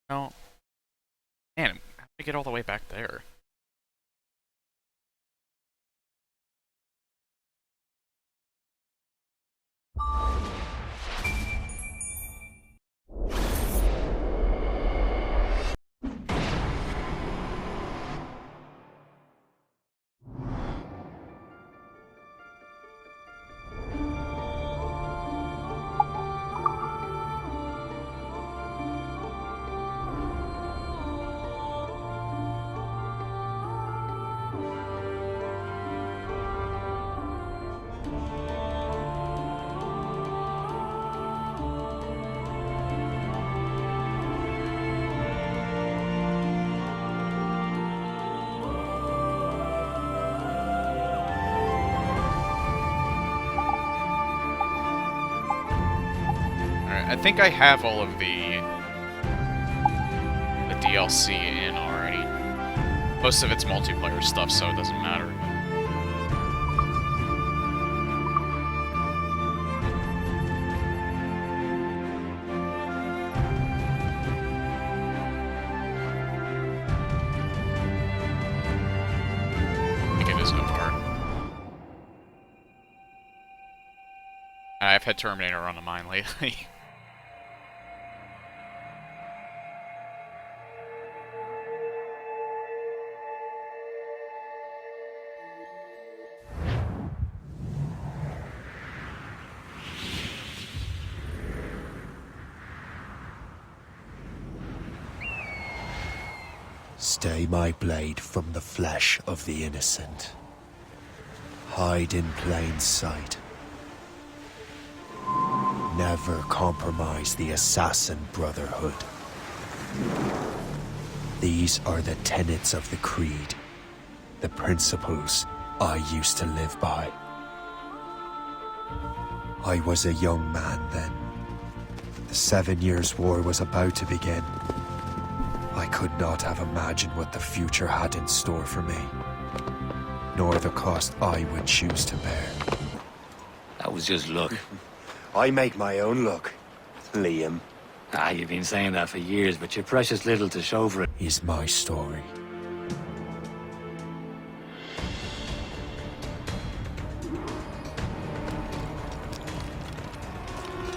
No. Man, how did I get all the way back there? I think I have all of the DLC in already. Most of it's multiplayer stuff, so it doesn't matter. I think it is so far. I've had Terminator on the mind lately. Stay my blade from the flesh of the innocent. Hide in plain sight. Never compromise the Assassin Brotherhood. These are the tenets of the Creed, the principles I used to live by. I was a young man then. The 7 Years' War was about to begin. I could not have imagined what the future had in store for me, nor the cost I would choose to bear. That was just luck. I make my own luck, Liam. You've been saying that for years, but you're precious little to show for it. Is my story.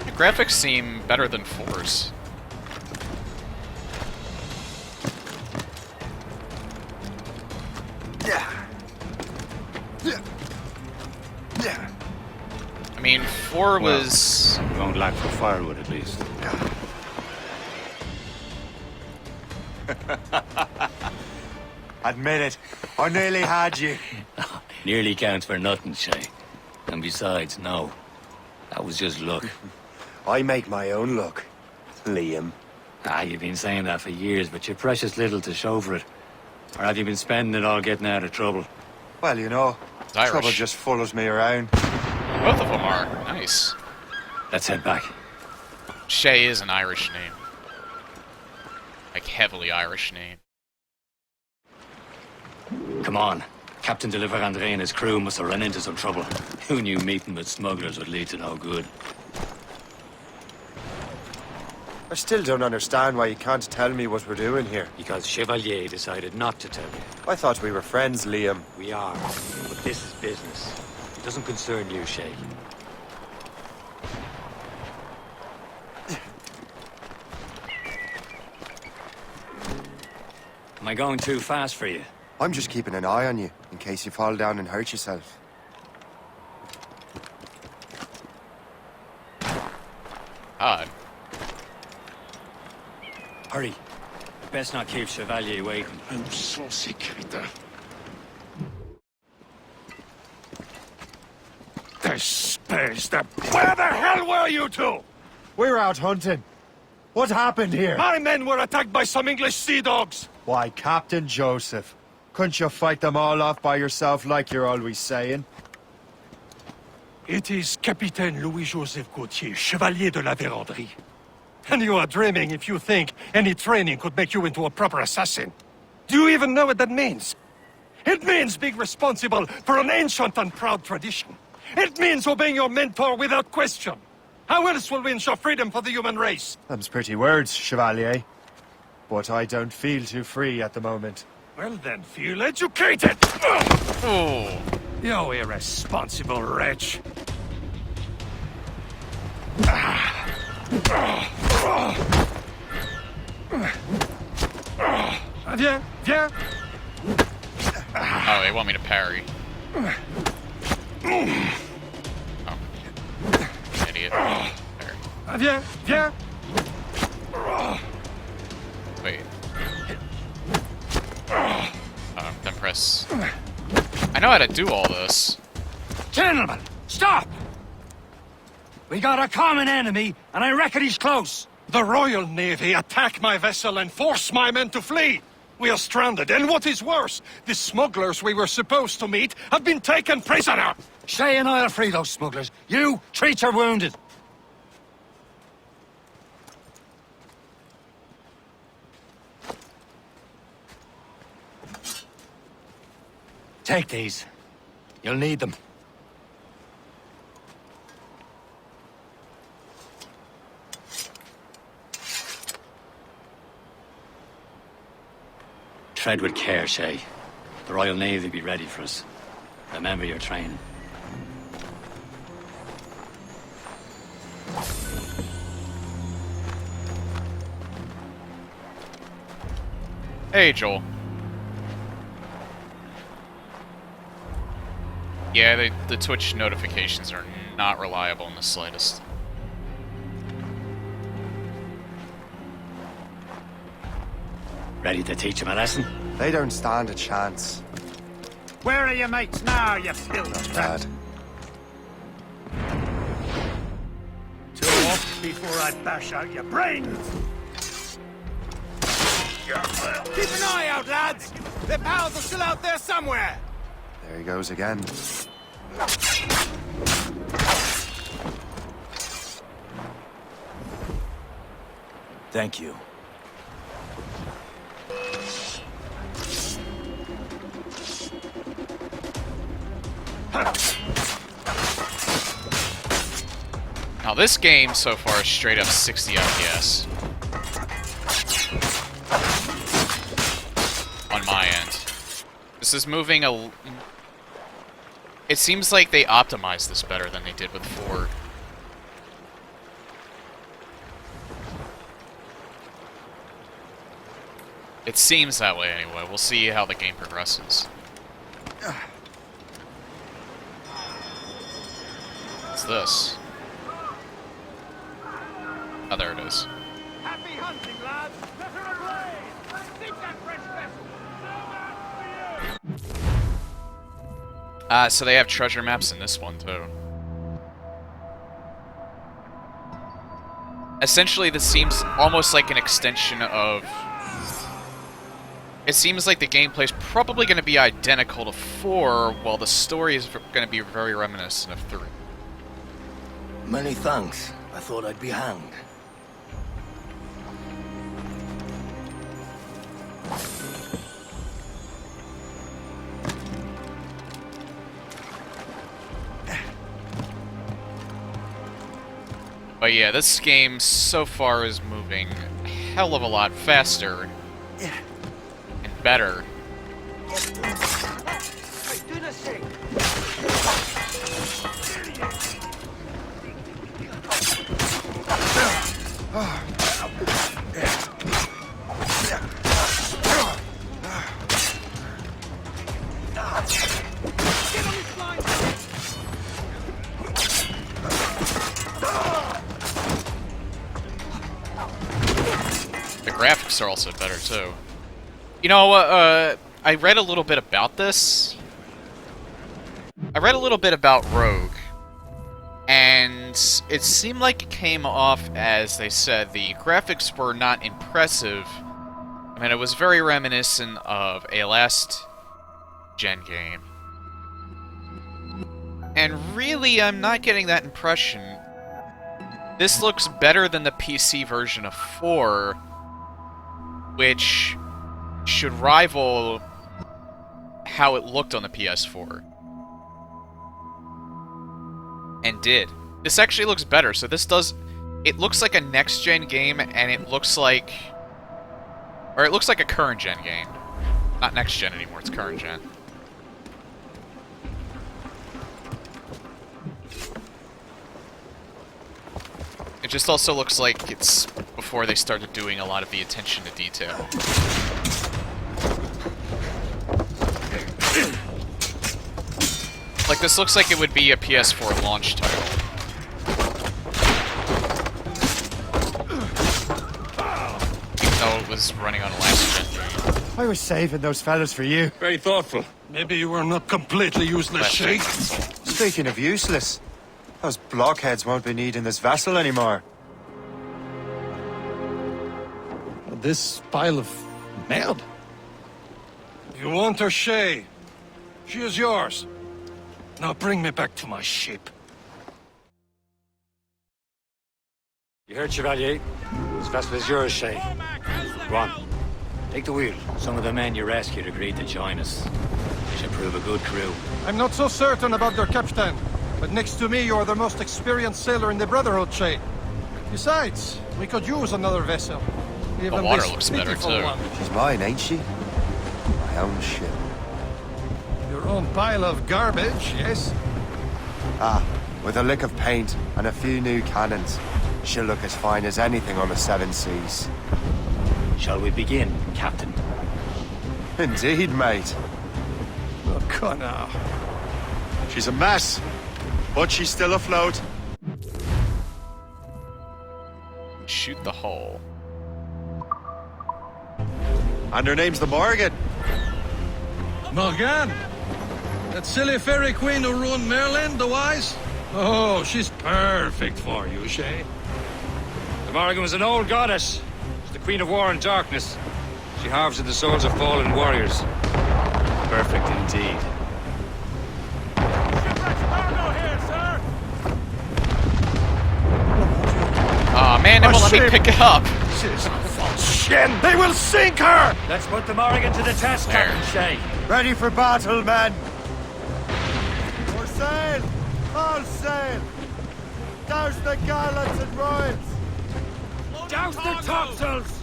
The graphics seem better than 4's. I mean, 4 was... You won't lack for firewood, at least. Admit it, I nearly had you. Nearly counts for nothing, Shay. And besides, no. That was just luck. I make my own luck, Liam. You've been saying that for years, but you're precious little to show for it. Or have you been spending it all getting out of trouble? Well, you know, It's Irish. trouble just follows me around. Both of them are. Nice. Let's head back. Shay is an Irish name. Like, heavily Irish name. Come on. Captain Deliver Andre and his crew must have run into some trouble. Who knew meeting with smugglers would lead to no good? I still don't understand why you can't tell me what we're doing here. Because Chevalier decided not to tell you. I thought we were friends, Liam. We are, but this is business. It doesn't concern you, Shay. Am I going too fast for you? I'm just keeping an eye on you, in case you fall down and hurt yourself. Odd. Hurry. Best not keep Chevalier waiting. I'm so sécuritaire. The space, Where the hell were you two? We're out hunting. What happened here? My men were attacked by some English sea dogs. Why, Captain Joseph. Couldn't you fight them all off by yourself like you're always saying? It is Capitaine Louis-Joseph Gauthier, Chevalier de la Vérendrye. And you are dreaming if you think any training could make you into a proper assassin. Do you even know what that means? It means being responsible for an ancient and proud tradition. It means obeying your mentor without question. How else will we ensure freedom for the human race? Them's pretty words, Chevalier. but I don't feel too free at the moment. Well then, feel educated! Oh. You irresponsible wretch. Viens, viens. Oh, they want me to parry. Oh. Idiot. There. Viens, viens. Wait. Then press... I know how to do all this. Gentlemen, stop! We got a common enemy, and I reckon he's close. The Royal Navy attack my vessel and force my men to flee. We are stranded, and what is worse, the smugglers we were supposed to meet have been taken prisoner. Shay and I'll free those smugglers. You treat your wounded. Take these. You'll need them. Tread with care, Shay. The Royal Navy will be ready for us. Remember your training. Hey, Joel. Yeah, the Twitch notifications are not reliable in the slightest. Ready to teach him a lesson? They don't stand a chance, Where are your mates now, you filthy Dad. Two off before I bash out your brains! Keep an eye out, lads! Their pals are still out there somewhere! There he goes again. Thank you. Now this game so far is straight up 60 FPS. On my end. This is moving a... It seems like they optimized this better than they did with 4. It seems that way anyway. We'll see how the game progresses. What's this? Oh, there it is. Happy hunting, lads! Let her ablaze! Seek that fresh vessel! So much for you! So they have treasure maps in this one, too. Essentially, this seems almost like an extension of... It seems like the gameplay's probably going to be identical to 4, while the story is going to be very reminiscent of 3. Many thanks. I thought I'd be hanged. But yeah, this game so far is moving a hell of a lot faster and better. The graphics are also better too. You know, I read a little bit about this. I read a little bit about Rogue, and it seemed like it came off as they said the graphics were not impressive. I mean, it was very reminiscent of a last gen game. And really, I'm not getting that impression. This looks better than the PC version of 4, which should rival how it looked on the PS4. And did. This actually looks better, so this does... It looks like a next-gen game, and it looks like Or it looks like a current gen game. Not next gen anymore, it's current gen. It just also looks like it's before they started doing a lot of the attention to detail. Like, this looks like it would be a PS4 launch title. Even though it was running on a last-gen game. I was saving those fellas for you. Very thoughtful. Maybe you were not completely useless, Shay. Speaking of useless, those blockheads won't be needing this vessel anymore. This pile of merd? You want her, Shay? She is yours. Now bring me back to my ship. You heard, Chevalier? This vessel is yours, Shay. Go on. Take the wheel. Some of the men you rescued agreed to join us. They should prove a good crew. I'm not so certain about their captain, but next to me you are the most experienced sailor in the Brotherhood, Shay. Besides, we could use another vessel. Even water this looks better, pitiful too. one. She's mine, ain't she? My own ship. Your own pile of garbage, yes? Ah, with a lick of paint and a few new cannons, she'll look as fine as anything on the seven seas. Shall we begin, Captain? Indeed, mate. Oh, Connor. She's a mess, but she's still afloat. Shoot the hull. And her name's the Morgan. Morgan? That silly fairy queen who ruined Merlin, the wise? Oh, she's perfect for you, Shay. The Morrigan was an old goddess. She's the queen of war and darkness. She harvests the souls of fallen warriors. Perfect indeed. Aw, man, it won't let me ship. pick it up. She's a false shin. They will sink her! Let's put the Morrigan to the test, There. Captain Shay. Ready for battle, men! For sail! All sail! Douse the gallants and royals! Douse the topsails!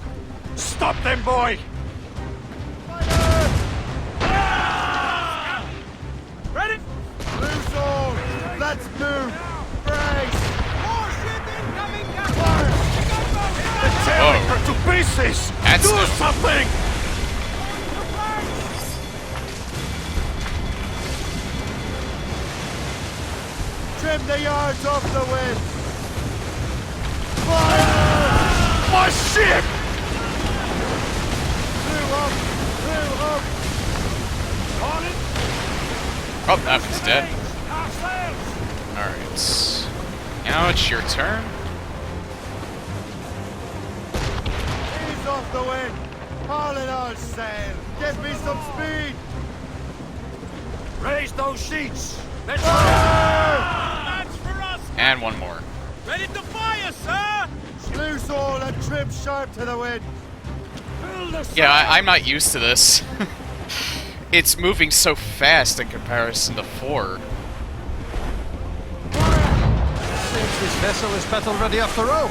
Stop them, boy! Ready? Loose all! Let's move! Brace! Warship incoming, Captain! Tearing Whoa. her to pieces! That's Do the- something! Trim the yards off the wind! My ship! Crew up! Crew up! Oh, that one's dead. Alright. Now it's your turn. Ease off the wind! Haul it all sail! Give me some speed! Raise those sheets! Let's That's for us! And one more. Ready to fire, sir! Loose all and trim sharp to the wind! Yeah, I'm not used to this. It's moving so fast in comparison to 4. Seems this vessel is battle ready after all.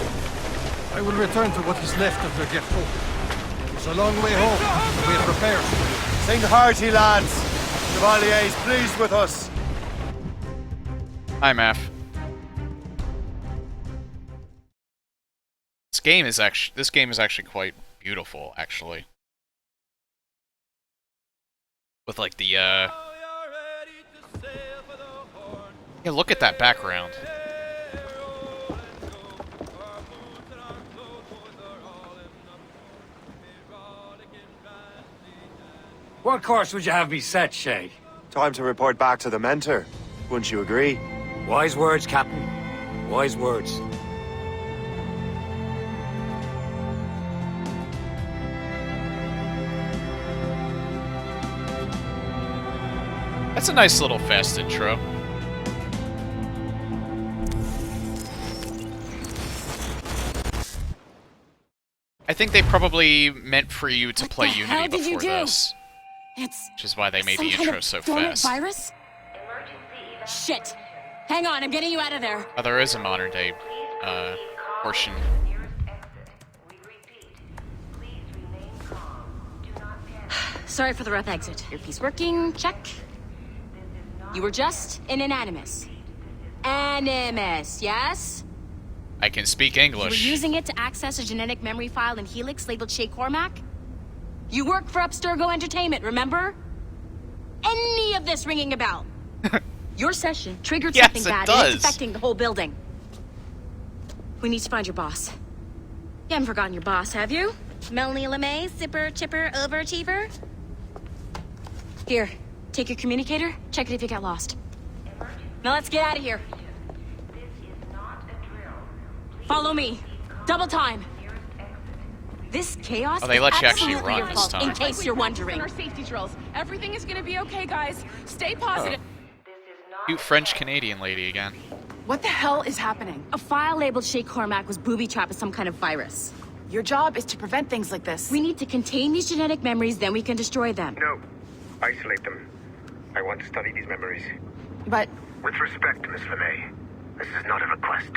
I will return to what is left of the Gerfaut. It's a long way home. We are prepared. Sing hearty, lads! Chevalier is pleased with us! Hi, Math. This game is actually quite beautiful, actually. With like the yeah, look at that background. What course would you have me set, Shay? Time to report back to the mentor. Wouldn't you agree? Wise words, Captain. Wise words. That's a nice little fast intro. I think they probably meant for you to play the Unity hell did you before do? this, It's which is why they made some the kind intro of so dormant fast. virus? Shit. Hang on, I'm getting you out of there. Oh, there is a modern day portion. Sorry for the rough exit. Earpiece working, check. You were just an Animus. Animus, yes? I can speak You were English. using it to access a genetic memory file in Helix labeled Shay Cormac? You work for Abstergo Entertainment, remember? Any of this ringing a bell? Your session triggered Yes, something it bad, and does. it's affecting the whole building. We need to find your boss. You haven't forgotten your boss, have you? Melanie LeMay, zipper, chipper, overachiever? Here, take your communicator, check it if you got lost. Now let's get out of here. Follow me. Double time. This chaos Oh, they let you is actually absolutely run your this fault, time. in case you're wondering. Our safety drills. Everything is gonna be okay, guys. Stay positive. Cute French-Canadian lady again. What the hell is happening? A file labeled Shay Cormac was booby-trapped with some kind of virus. Your job is to prevent things like this. We need to contain these genetic memories, then we can destroy them. No. Isolate them. I want to study these memories. But With respect, Miss LeMay, this is not a request.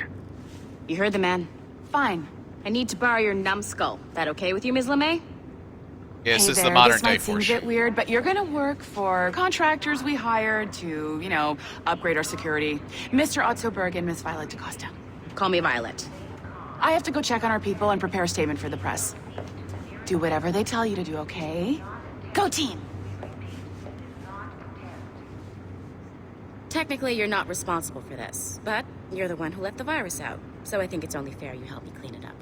You heard the man. fine. I need to borrow your numbskull. That okay with you, Ms. LeMay? Yeah, this Hey is there, the modern this day might seem a portion. bit weird, but you're gonna work for contractors we hired to, upgrade our security. Mr. Otto Berg and Miss Violet DaCosta. Call me Violet. I have to go check on our people and prepare a statement for the press. Do whatever they tell you to do, okay? Go team! Technically, you're not responsible for this, but you're the one who let the virus out, so I think it's only fair you help me clean it up.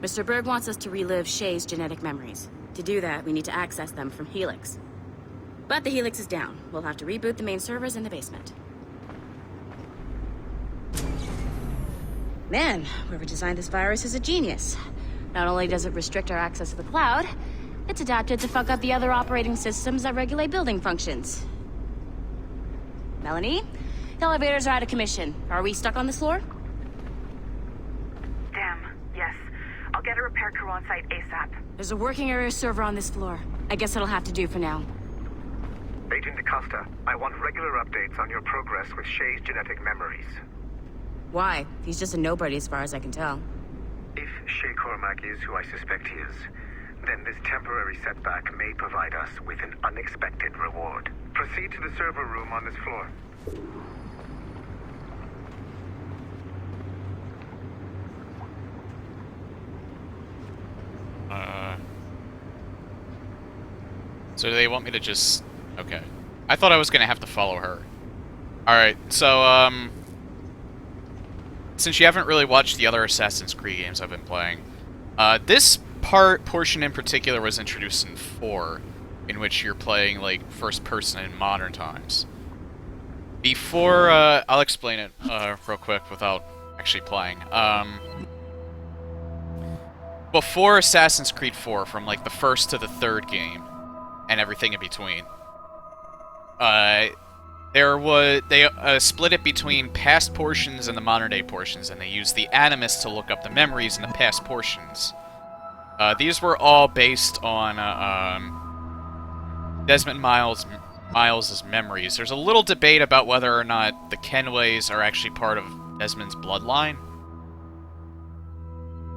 Mr. Berg wants us to relive Shay's genetic memories. To do that, we need to access them from Helix. But the Helix is down. We'll have to reboot the main servers in the basement. Man, whoever designed this virus is a genius. Not only does it restrict our access to the cloud, it's adapted to fuck up the other operating systems that regulate building functions. Melanie? The elevators are out of commission. Are we stuck on this floor? Damn, yes. I'll get a repair crew on site ASAP. There's a working area server on this floor. I guess that'll have to do for now. Agent DaCosta, I want regular updates on your progress with Shay's genetic memories. Why? He's just a nobody as far as I can tell. If Shay Cormac is who I suspect he is, then this temporary setback may provide us with an unexpected reward. Proceed to the server room on this floor. So do they want me to just... Okay. I thought I was gonna have to follow her. Alright, so, since you haven't really watched the other Assassin's Creed games I've been playing, this portion in particular was introduced in 4, in which you're playing, like, first person in modern times. Before, I'll explain it, real quick without actually playing. Before Assassin's Creed 4, from, like, the first to the third game, and everything in between, they split it between past portions and the modern day portions, and they used the Animus to look up the memories in the past portions. These were all based on Desmond Miles's memories. There's a little debate about whether or not the Kenways are actually part of Desmond's bloodline.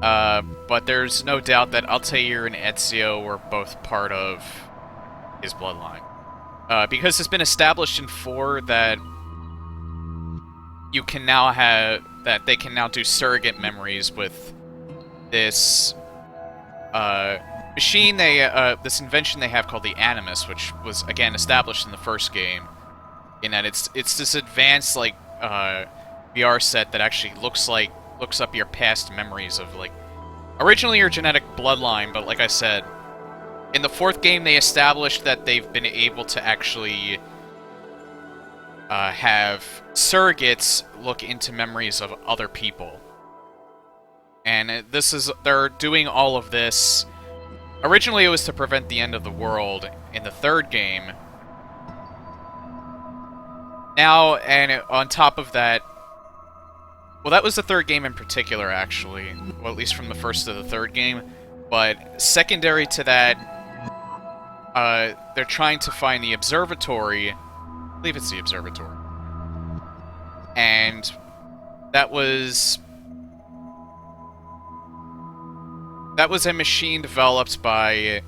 But there's no doubt that Altair and Ezio were both part of his bloodline. Because it's been established in 4 that you can now that they can now do surrogate memories with this machine this invention they have called the Animus, which was again established in the first game, in that it's this advanced like VR set that actually looks up your past memories of like originally your genetic bloodline, but like I said, in the 4th game, they established that they've been able to actually have surrogates look into memories of other people. And they're doing all of this. Originally, it was to prevent the end of the world in the 3rd game. Now, and on top of that, well, that was the 3rd game in particular, actually. Well, at least from the 1st to the 3rd game. But secondary to that, they're trying to find the observatory. I believe it's the observatory. And that was a machine developed by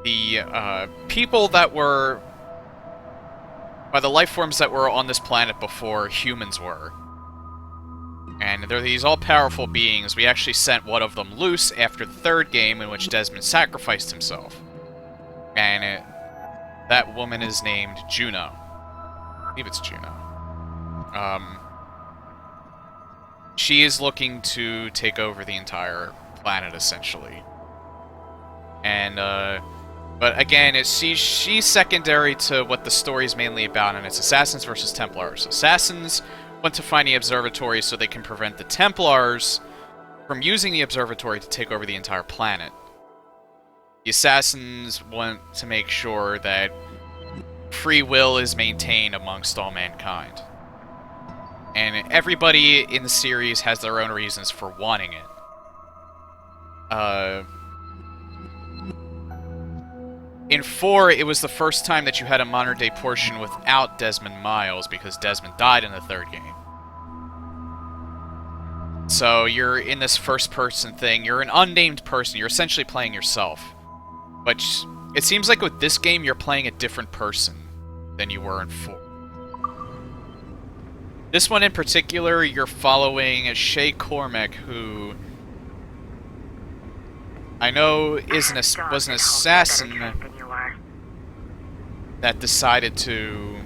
the people that were, by the life forms that were on this planet before humans were. And they're these all-powerful beings. We actually sent one of them loose after the third game, in which Desmond sacrificed himself. And that woman is named Juno. I believe it's Juno. She is looking to take over the entire planet, essentially. And, but again, she's secondary to what the story is mainly about, and it's Assassins versus Templars. Assassins want to find the observatory so they can prevent the Templars from using the observatory to take over the entire planet. The Assassins want to make sure that free will is maintained amongst all mankind. And everybody in the series has their own reasons for wanting it. In 4, it was the first time that you had a modern-day portion without Desmond Miles, because Desmond died in the third game. So you're in this first-person thing. You're an unnamed person. You're essentially playing yourself. But it seems like with this game, you're playing a different person than you were in 4. This one in particular, you're following Shay Cormac, who I know was an assassin that decided to...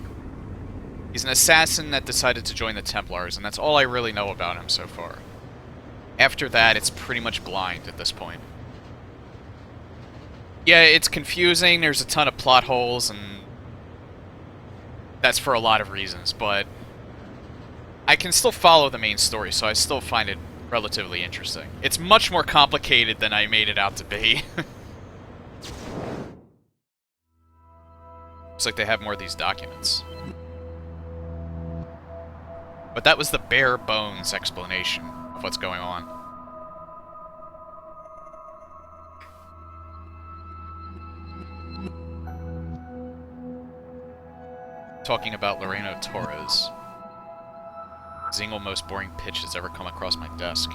He's an assassin that decided to join the Templars, and that's all I really know about him so far. After that, it's pretty much blind at this point. Yeah, it's confusing, there's a ton of plot holes, and that's for a lot of reasons, but I can still follow the main story, so I still find it relatively interesting. It's much more complicated than I made it out to be. Looks like they have more of these documents. But that was the bare bones explanation of what's going on. Talking about Loreno Torres. Single most boring pitch that's ever come across my desk.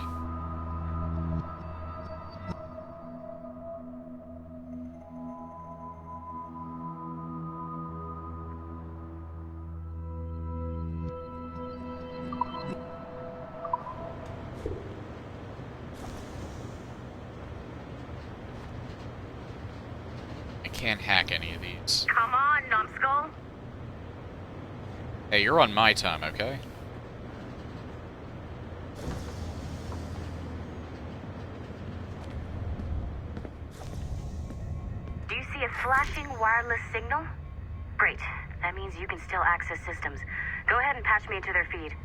I can't hack any of these. Come on, numbskull. Hey, you're on my time, okay? Do you see a flashing wireless signal? Great. That means you can still access systems. Go ahead and patch me into their feed.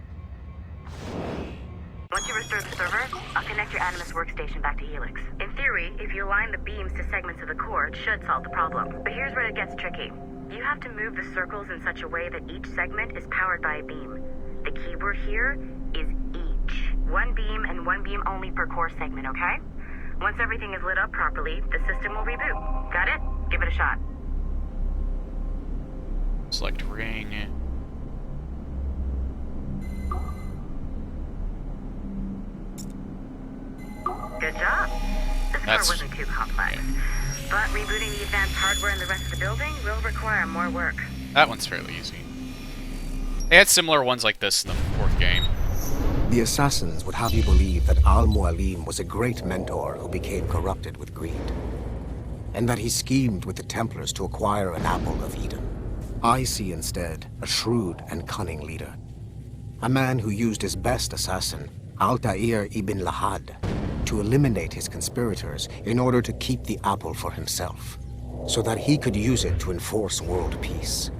Once you restore the server, I'll connect your Animus workstation back to Helix. In theory, if you align the beams to segments of the core, it should solve the problem. But here's where it gets tricky. You have to move the circles in such a way that each segment is powered by a beam. The keyword here is each. One beam and one beam only per core segment, okay? Once everything is lit up properly, the system will reboot. Got it? Give it a shot. Select ring. Good job. This core wasn't too complex. But rebooting the advanced hardware in the rest of the building will require more work. That one's fairly easy. They had similar ones like this in the fourth game. The Assassins would have you believe that Al-Mualim was a great mentor who became corrupted with greed, and that he schemed with the Templars to acquire an Apple of Eden. I see instead a shrewd and cunning leader, a man who used his best assassin, Altair ibn Lahad, to eliminate his conspirators in order to keep the apple for himself, so that he could use it to enforce world peace.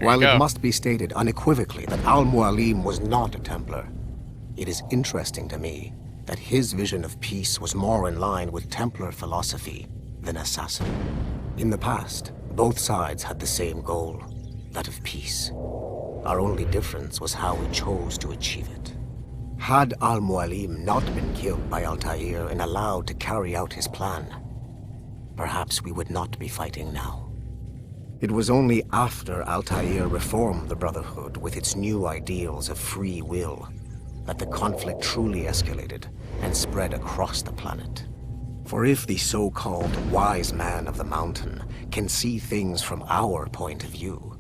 While it must be stated unequivocally that Al-Mualim was not a Templar, it is interesting to me that his vision of peace was more in line with Templar philosophy than Assassin. In the past, both sides had the same goal, that of peace. Our only difference was how we chose to achieve it. Had Al-Mualim not been killed by Altair and allowed to carry out his plan, perhaps we would not be fighting now. It was only after Altair reformed the Brotherhood with its new ideals of free will that the conflict truly escalated and spread across the planet. For if the so-called wise man of the mountain can see things from our point of view,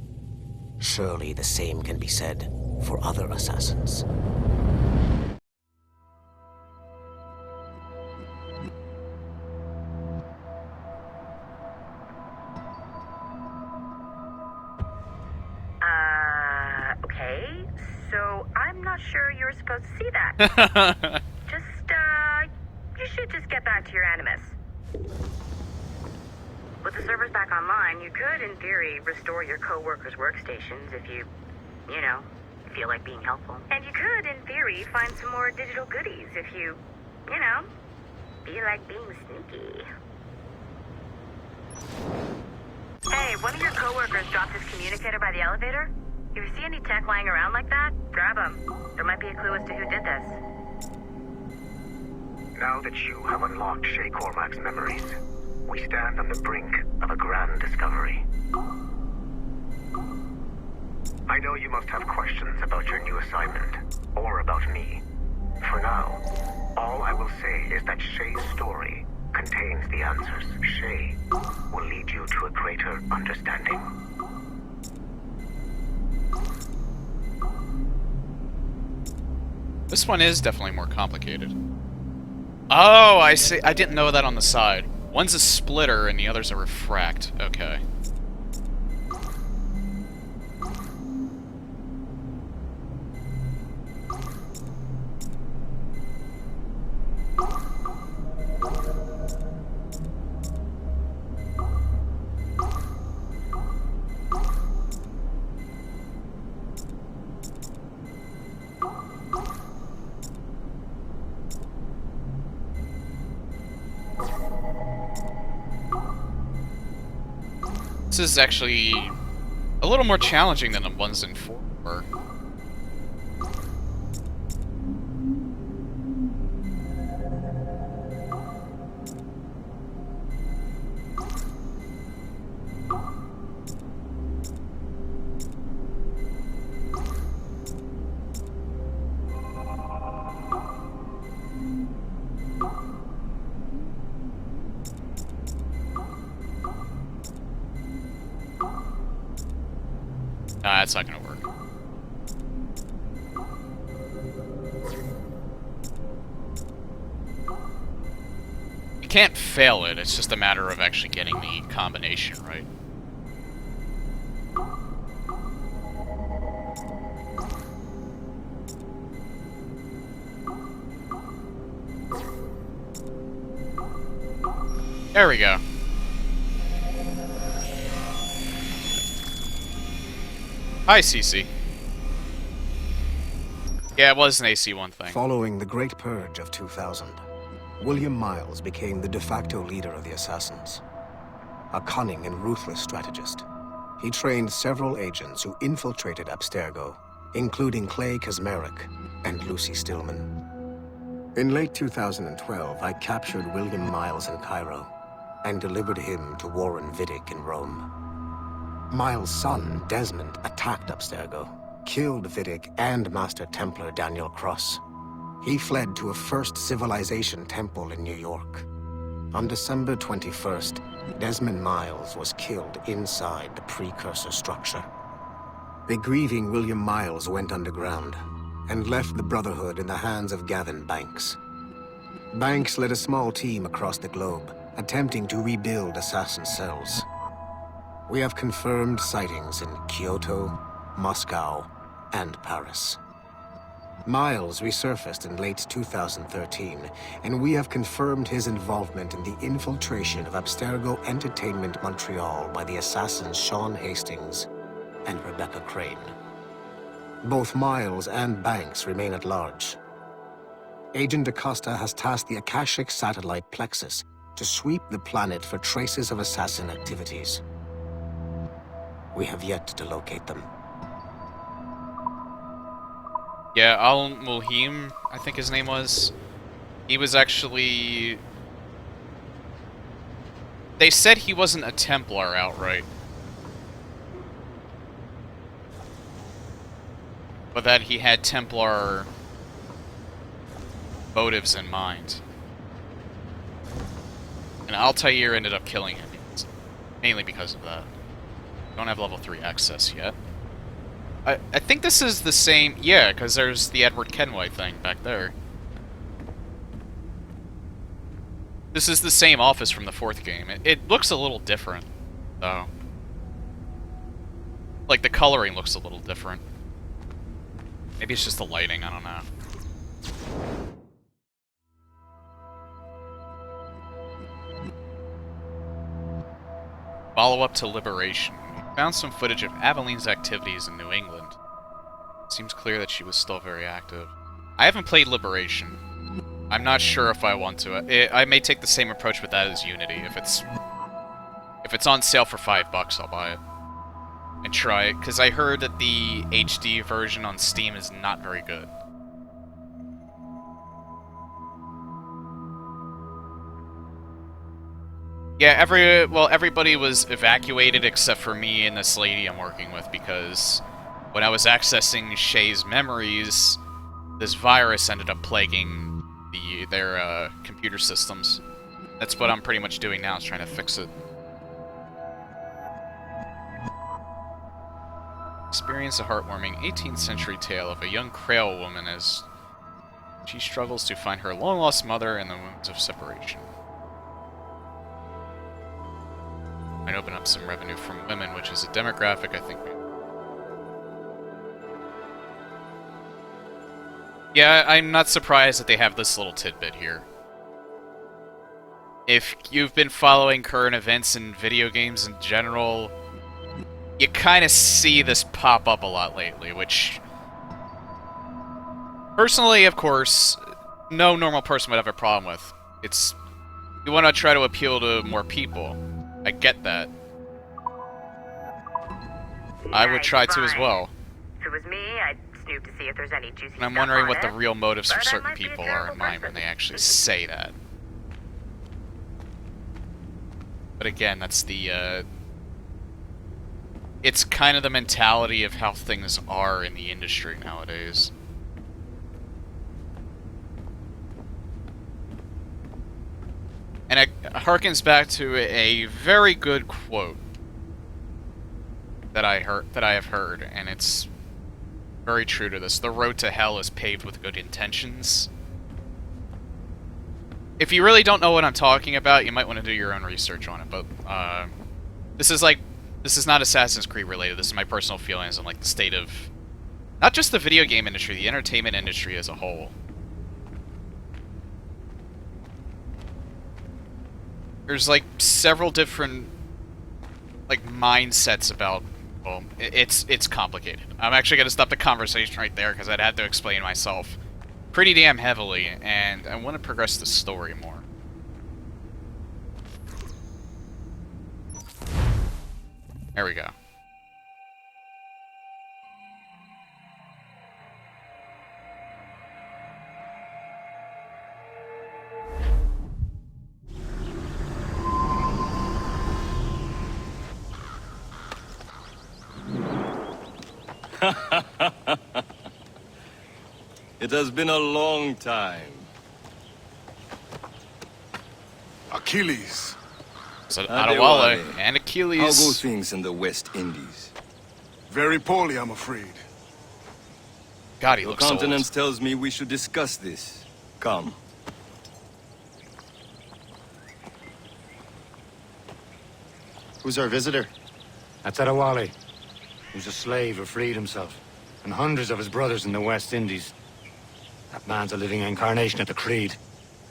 surely the same can be said for other assassins. Okay. So I'm not sure you're supposed to see that. You should just get back to your Animus. With the servers back online, you could, in theory, restore your co-workers' workstations if you feel like being helpful. And you could, in theory, find some more digital goodies if you feel like being sneaky. Hey, one of your co-workers dropped his communicator by the elevator. If you see any tech lying around like that, grab them. There might be a clue as to who did this. Now that you have unlocked Shay Cormac's memories, we stand on the brink of a grand discovery. I know you must have questions about your new assignment, or about me. For now, all I will say is that Shay's story contains the answers. Shay will lead you to a greater understanding. This one is definitely more complicated. Oh, I see. I didn't know that on the side. One's a splitter and the other's a refract. Okay. This is actually a little more challenging than the ones in 4 were. Nah, that's not gonna work. You can't fail it, it's just a matter of actually getting the combination right. There we go. Hi, CC. Yeah, it was an AC1 thing. Following the Great Purge of 2000, William Miles became the de facto leader of the Assassins. A cunning and ruthless strategist, he trained several agents who infiltrated Abstergo, including Clay Kazmarek and Lucy Stillman. In late 2012, I captured William Miles in Cairo and delivered him to Warren Vidic in Rome. Miles' son, Desmond, attacked Abstergo, killed Vidic and Master Templar Daniel Cross. He fled to a First Civilization temple in New York. On December 21st, Desmond Miles was killed inside the precursor structure. The grieving William Miles went underground and left the Brotherhood in the hands of Gavin Banks. Banks led a small team across the globe, attempting to rebuild assassin cells. We have confirmed sightings in Kyoto, Moscow, and Paris. Miles resurfaced in late 2013, and we have confirmed his involvement in the infiltration of Abstergo Entertainment Montreal by the assassins Sean Hastings and Rebecca Crane. Both Miles and Banks remain at large. Agent Acosta has tasked the Akashic satellite Plexus to sweep the planet for traces of assassin activities. We have yet to locate them. Yeah, Al-Mulhim, I think his name was. He was actually... They said he wasn't a Templar outright. But that he had Templar motives in mind. And Altair ended up killing him, mainly because of that. Don't have level 3 access yet. I think this is the same... Yeah, because there's the Edward Kenway thing back there. This is the same office from the 4th game. It looks a little different, though. Like, the coloring looks a little different. Maybe it's just the lighting, I don't know. Follow-up to Liberation. We found some footage of Aveline's activities in New England. Seems clear that she was still very active. I haven't played Liberation. I'm not sure if I want to. I may take the same approach with that as Unity. If it's on sale for $5, I'll buy it. And try it, because I heard that the HD version on Steam is not very good. Yeah, everybody was evacuated except for me and this lady I'm working with, because when I was accessing Shay's memories, this virus ended up plaguing their computer systems. That's what I'm pretty much doing now, is trying to fix it. Experience a heartwarming 18th century tale of a young Creole woman as she struggles to find her long-lost mother and the wounds of separation. Might open up some revenue from women, which is a demographic I think we... Yeah, I'm not surprised that they have this little tidbit here. If you've been following current events in video games in general, you kind of see this pop up a lot lately, which... Personally, of course, no normal person would have a problem with. It's... You want to try to appeal to more people. I get that. I would try to as well. If it was me, I'd snoop to see if there's any juicy And I'm stuff wondering on what the it. real motives for But I certain might be a people are terrible in mind when person. they actually say that. But again, that's the, it's kind of the mentality of how things are in the industry nowadays. And it harkens back to a very good quote that I have heard, and it's very true to this. The road to hell is paved with good intentions. If you really don't know what I'm talking about, you might want to do your own research on it, but this is not Assassin's Creed related. This is my personal feelings on like the state of not just the video game industry, the entertainment industry as a whole. There's like several different like mindsets about, well, it's complicated. I'm actually going to stop the conversation right there because I'd have to explain myself pretty damn heavily, and I want to progress the story more. There we go. It has been a long time. Achilles. So Adewale and Achilles. How go things in the West Indies? Very poorly, I'm afraid. God, he Your looks countenance old. tells me we should discuss this. Come. Who's our visitor? That's Adewale. He was a slave who freed himself, and hundreds of his brothers in the West Indies. That man's a living incarnation of the Creed.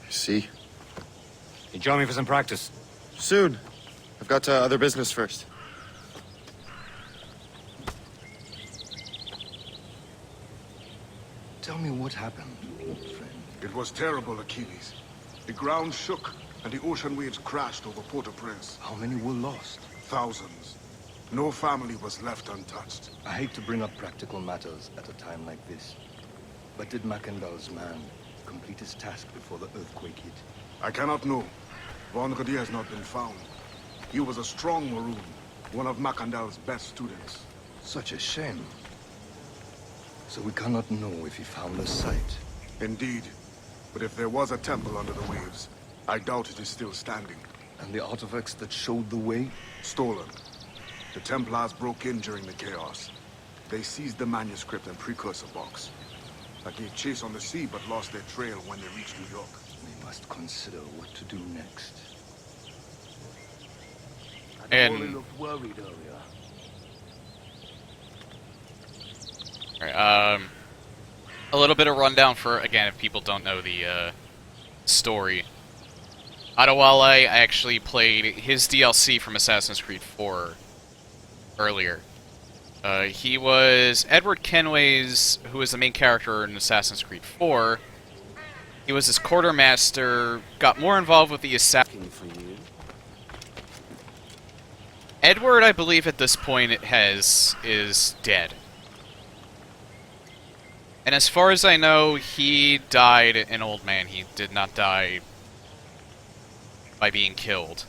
I see. You join me for some practice? Soon. I've got other business first. Tell me what happened, old friend. It was terrible, Achilles. The ground shook, and the ocean waves crashed over Port-au-Prince. How many were lost? Thousands. No family was left untouched. I hate to bring up practical matters at a time like this. But did Mackandal's man complete his task before the earthquake hit? I cannot know. Von Rudi has not been found. He was a strong Maroon, one of Mackandal's best students. Such a shame. So we cannot know if he found the site. Indeed. But if there was a temple under the waves, I doubt it is still standing. And the artifacts that showed the way? Stolen. The Templars broke in during the chaos. They seized the manuscript and precursor box. I gave chase on the sea, but lost their trail when they reached New York. We must consider what to do next. And Only looked worried earlier. alright, a little bit of rundown for, again, if people don't know the story. Adewale actually played his DLC from Assassin's Creed 4 earlier. He was Edward Kenway's, who was the main character in Assassin's Creed 4. He was his quartermaster, got more involved with the assassin. Edward, I believe at this point is dead. And as far as I know, he died an old man. He did not die by being killed.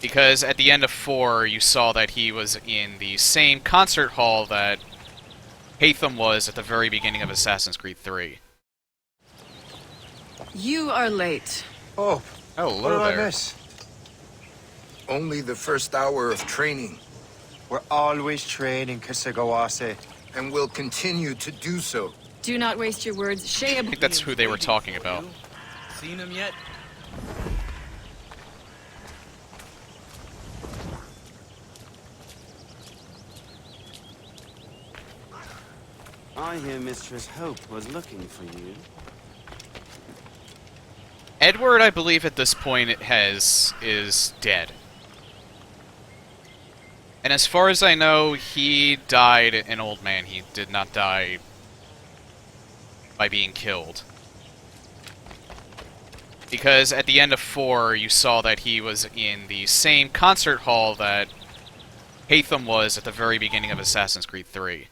Because at the end of 4, you saw that he was in the same concert hall that Haytham was at the very beginning of Assassin's Creed 3. You are late. Oh, Hello what did I there. miss? Only the first hour of training, We're always training, Kisagawase. and will continue to do so. Do not waste your words. Shea I think that's who they were talking about. Seen him yet? I hear Mistress Hope was looking for you. Edward, I believe at this point is dead. And as far as I know, he died an old man. He did not die by being killed. Because at the end of 4, you saw that he was in the same concert hall that Haytham was at the very beginning of Assassin's Creed 3.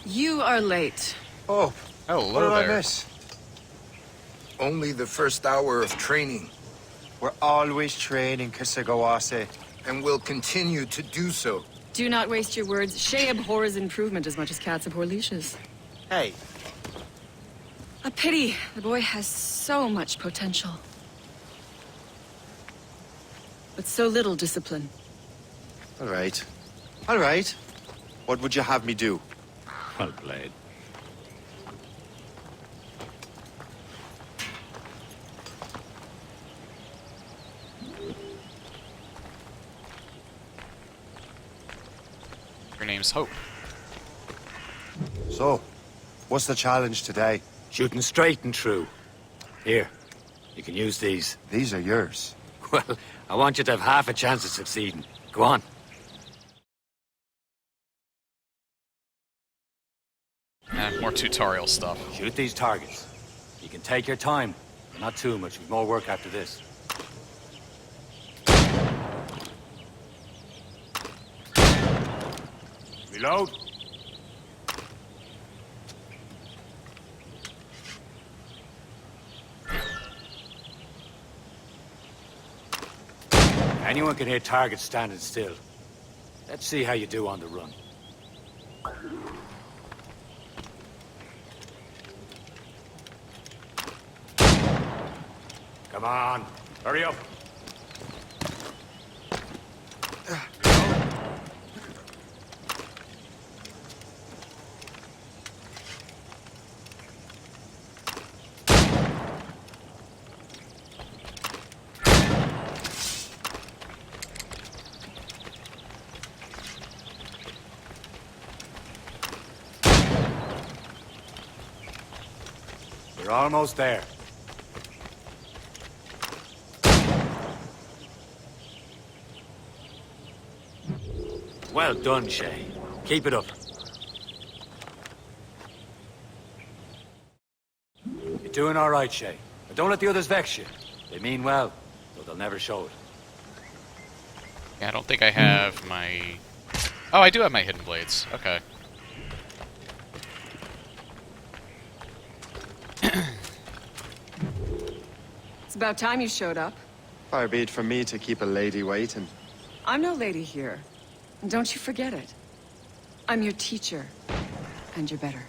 You are late. Oh, Hello what did I there. miss? Only the first hour of training, We're always training, Kisagawase. and will continue to do so. Do not waste your words. Shea abhors improvement as much as cats abhor leashes. Hey, A pity. The boy has so much potential. But so little discipline. all right. All right. What would you have me do? Well played. Your name's Hope. So, what's the challenge today? Shooting straight and true. Here, you can use these. These are yours. Well, I want you to have half a chance of succeeding. Go on. More tutorial stuff. Shoot these targets. You can take your time, but not too much. We've more work after this. Reload. Anyone can hit targets standing still. Let's see how you do on the run. Come on, hurry up. We're almost there. Well done, Shay. Keep it up. You're doing all right, Shay. But don't let the others vex you. They mean well, though they'll never show it. Yeah, I don't think I have my... Oh, I do have my hidden blades. Okay. It's about time you showed up. Far be it from me to keep a lady waiting. I'm no lady here. And don't you forget it. I'm your teacher. And you're better.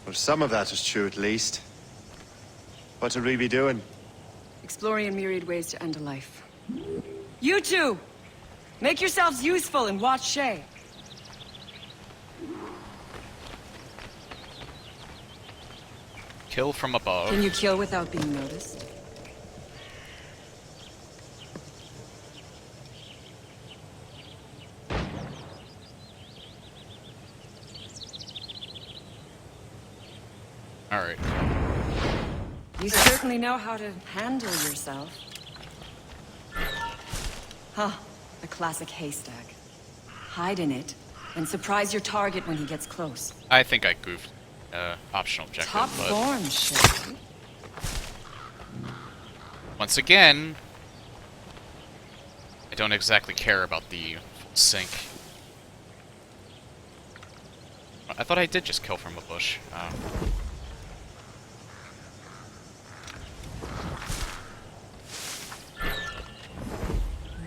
Well, some of that is true at least. What will we be doing? exploring a myriad ways to end a life. You two! Make yourselves useful and watch Shay. Kill from above. Can you kill without being noticed? Alright. You certainly know how to handle yourself. Huh, a classic haystack. Hide in it, and surprise your target when he gets close. I think I goofed. Optional objective, Top but... form, Shay. Once again... I don't exactly care about the sync. I thought I did just kill from a bush.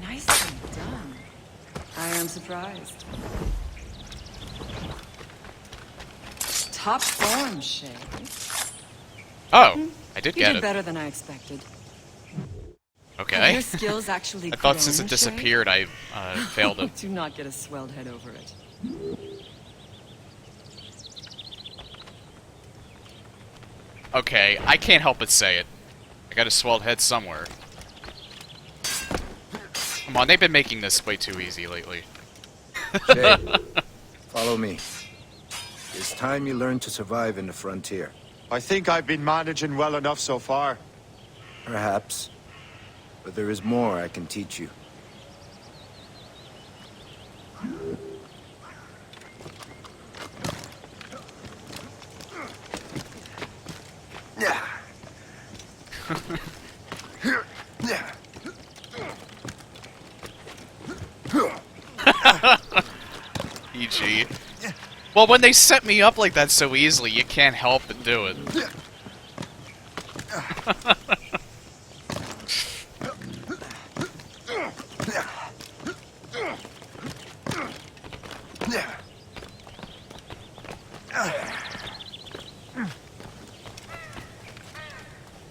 Nicely done. I am surprised. Top form, Shay. Oh, I did You get did it. better than I expected. Okay. Have your skills actually I thought since grown, it disappeared, I failed it. Do not get a swelled head over it. Okay, I can't help but say it. I got a swelled head somewhere. Come on, they've been making this way too easy lately. Shay, follow me. It's time you learn to survive in the frontier. I think I've been managing well enough so far. Perhaps. But there is more I can teach you. EG. Well, when they set me up like that so easily, you can't help but do it.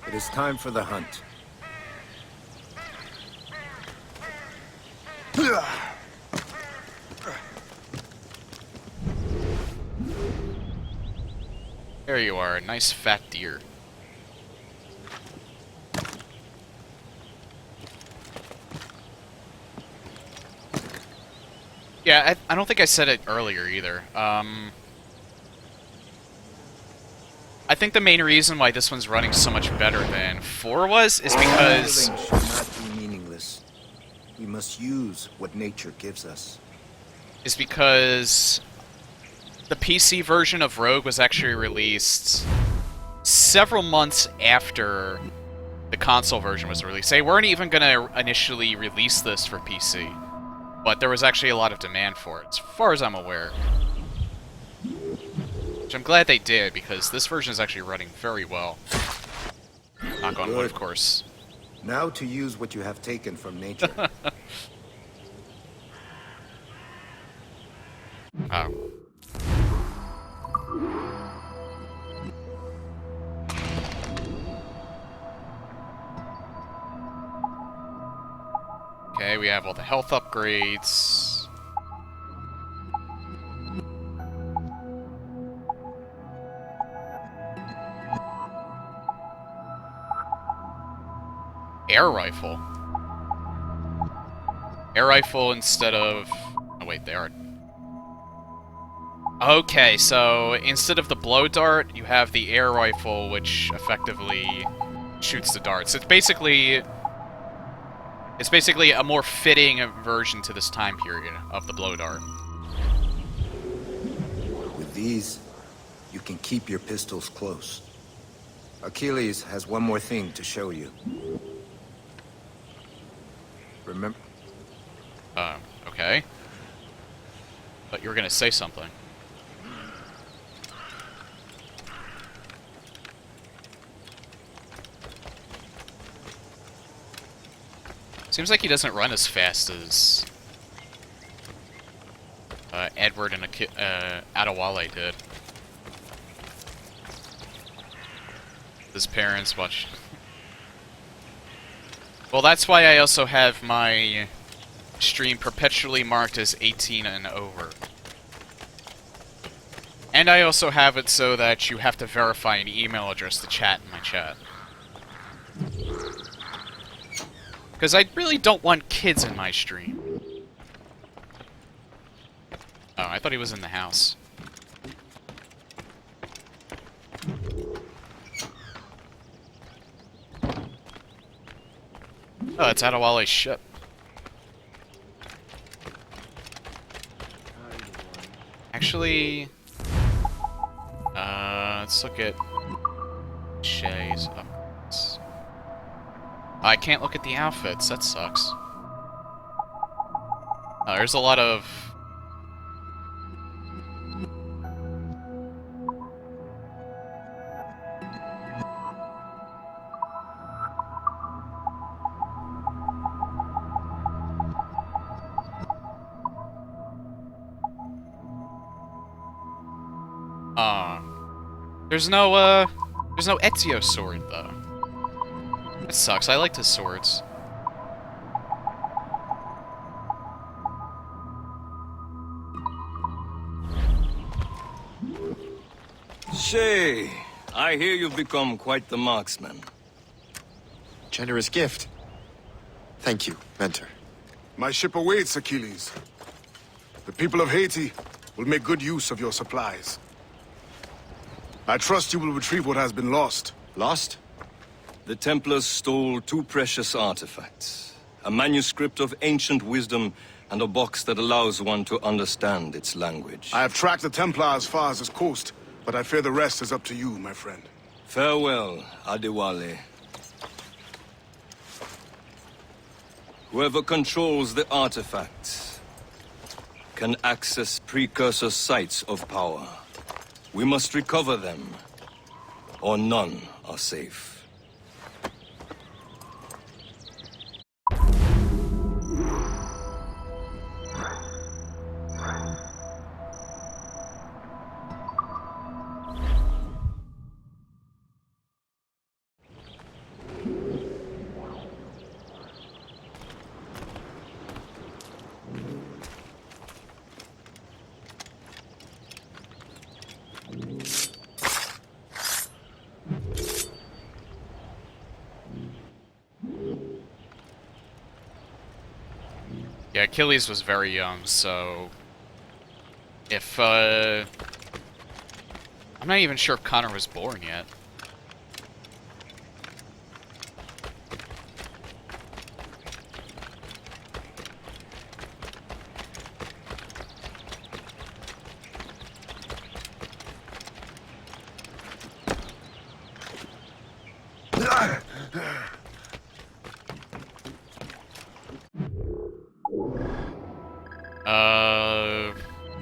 It is time for the hunt. There you are, a nice fat deer. Yeah, I don't think I said it earlier either. I think the main reason why this one's running so much better than 4 was is because... Killing should not be meaningless. We must use what nature gives us. Is because the PC version of Rogue was actually released several months after the console version was released. They weren't even going to initially release this for PC, but there was actually a lot of demand for it, as far as I'm aware. Which I'm glad they did, because this version is actually running very well. Knock on wood, of course. Now to use what you have taken from nature. Oh. Okay, we have all the health upgrades. Air rifle. Air rifle instead of... Oh wait, they are... Okay, so instead of the blow dart, you have the air rifle, which effectively shoots the darts. It's basically a more fitting version to this time period of the blow dart. With these, you can keep your pistols close. Achilles has one more thing to show you. Remember? Okay. But you were gonna say something. Seems like he doesn't run as fast as Edward and Adewale did. His parents watch. Well, that's why I also have my stream perpetually marked as 18 and over. And I also have it so that you have to verify an email address to chat in my chat. Because I really don't want kids in my stream. Oh, I thought he was in the house. Oh, it's Adewale's ship. Actually, let's look at Shay's upgrades. I can't look at the outfits. That sucks. There's a lot of... There's no Ezio sword, though. That sucks. I liked his swords. Shay, I hear you've become quite the marksman. Generous gift. Thank you, Mentor. My ship awaits, Achilles. The people of Haiti will make good use of your supplies. I trust you will retrieve what has been lost. Lost? The Templars stole 2 precious artifacts. A manuscript of ancient wisdom and a box that allows one to understand its language. I have tracked the Templar as far as this coast, but I fear the rest is up to you, my friend. Farewell, Adewale. Whoever controls the artifacts can access precursor sites of power. We must recover them, or none are safe. Yeah, Achilles was very young, so... If, I'm not even sure if Connor was born yet.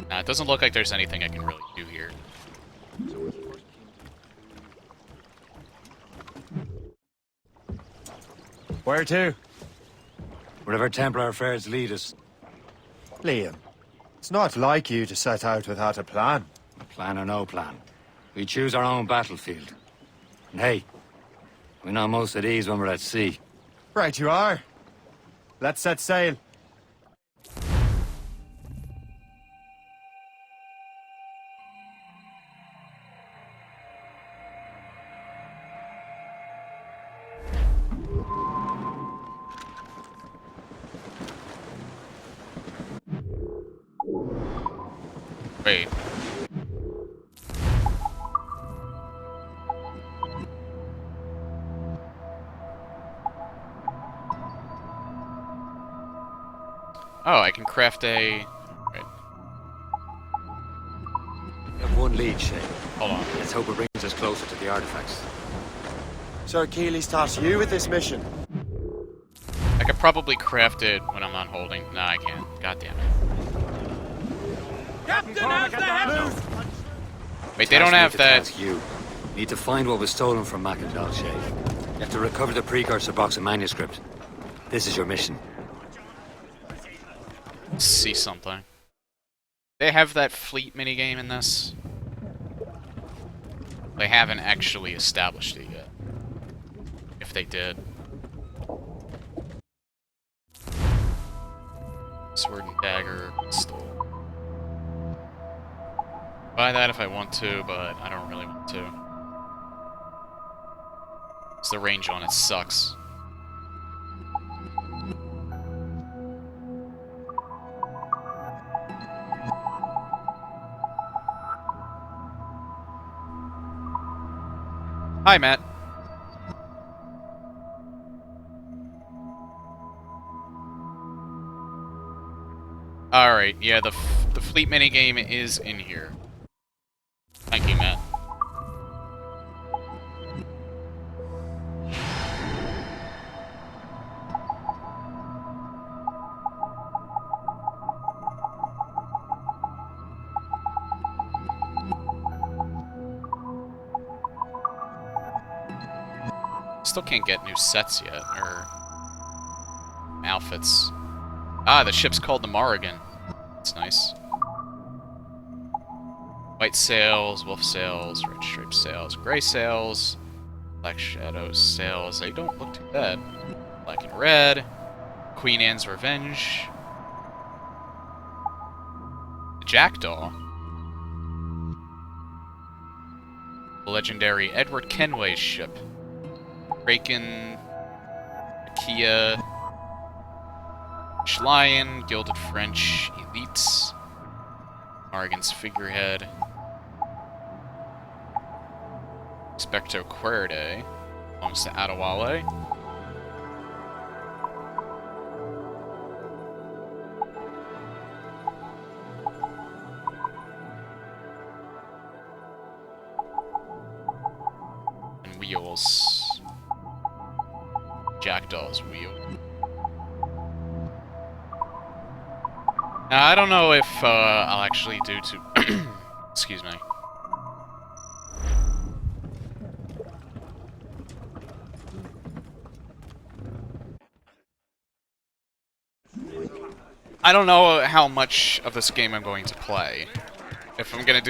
Nah, it doesn't look like there's anything I can really do here. Where to? Wherever Templar affairs lead us. Liam, it's not like you to set out without a plan. Plan or no plan. We choose our own battlefield. And hey, we know most of these when we're at sea. Right you are. Let's set sail. Wait. Oh, I can craft a... Right. We have one lead, Shay. Hold on. Let's hope it brings us closer to the artifacts. Sir Achilles tasked you with this mission. I could probably craft it when I'm not holding. No, I can't. God damn it. Captain, how's the head? Wait, they don't have that... Task you. Need to find what was stolen from Mackendal, Shay. You have to recover the precursor box and manuscript. This is your mission. See something. They have that fleet minigame in this. They haven't actually established it yet. If they did. Sword and dagger, pistol. Buy that if I want to, but I don't really want to. 'Cause the range on it sucks. Hi, Matt. Alright, yeah, the fleet minigame is in here. Thank you, Matt. Still can't get new sets yet, or outfits. Ah, the ship's called the Morrigan. That's nice. White sails, wolf sails, red striped sails, gray sails, black shadows sails. They don't look too bad. Black and red. Queen Anne's Revenge. The Jackdaw. The legendary Edward Kenway's ship. Kraken, Kia, Schleien, Gilded French, Elites, Morrigan's figurehead, Specto Querde, belongs to Adewale. And wheels. Jackdaw's wheel. Now, I don't know if I'll actually do to... Excuse me. I don't know how much of this game I'm going to play. If I'm gonna